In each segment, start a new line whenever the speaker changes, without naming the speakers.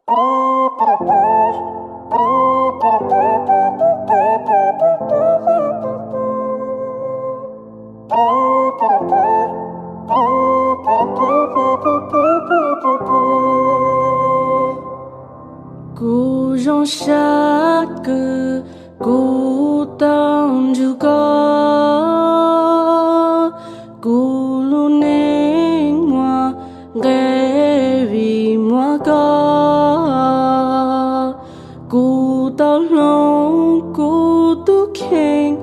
Cú rong sát cư cú tông du có cú lu nén mua ghé vì mua có cú tao long cú tu khen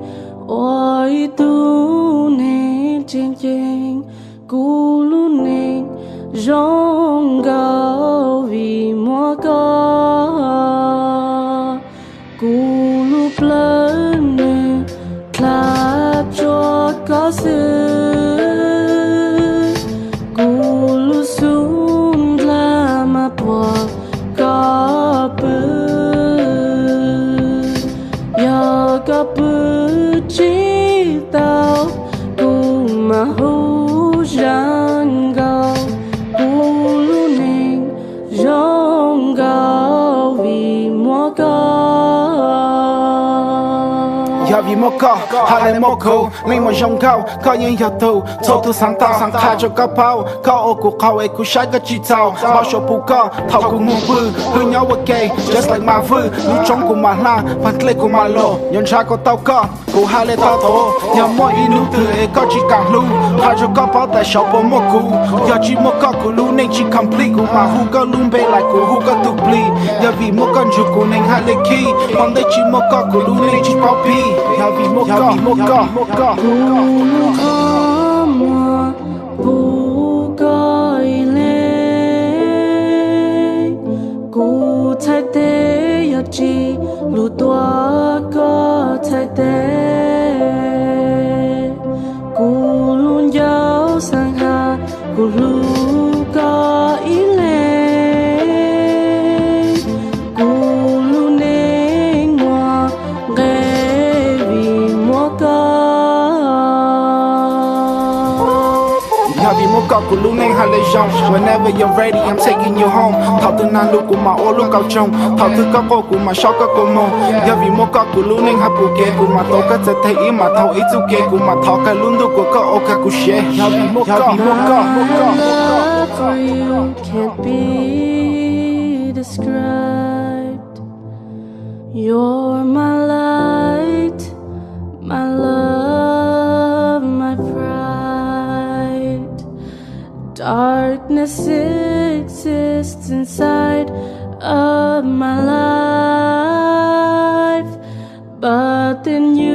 oi tu nén cheng cheng cú lu nén rong gao vì mua có cú lúc lớn nè clap cho có sự cú lúc xuống là mà bỏ có bự giờ có bự chỉ tao cú mà hú răng gao cú lúc nè rong gao vì mua có
vì một co, hai lên một khâu, lên một dòng cao, có những hiệu tù, thâu tu sáng tạo, khai cho các bao, có ô cụ khâu ấy cụ sai các chi tàu, bao số phụ co, thâu cụ ngu vư, hư nhau ok, just like mà vư, nụ trống của mà la, phản lệ của mà lộ, nhân ra có tao co, cụ hai lên tao thổ, nhau mỗi ý nụ từ ấy có chỉ càng lưu, khai cho các bao tại shop của một cụ, giờ chỉ một co cụ lưu nên chỉ complete, cụ mà hư có luôn bê lại cụ hư có tục bli, giờ vì một con chủ cụ nên hai lệ key, còn đây chỉ một co cụ lưu nên chỉ bao pi. Yavi moka,
mua bu coi lên cú thay thế ya chi lu tua có thay thế cú luôn giàu sang ha cú lu có ý lên cú luôn nên mua
Yavi moka của lúc nên hai lấy dòng. Whenever you're ready, I'm taking you home. Thảo từ nan lúc của mà ô lúc cao trông. Thảo từ các cô của mà shop các cô mô. Yavi moka của lúc nên hai bù kê của mà tàu các sẽ thấy ý mà thảo ý chú kê của mà thảo cái luôn lúc của các ô các của share. Yavi moka.
Love for you can't be described. You're my light, my love, my pride. Darkness exists inside of my life, but then you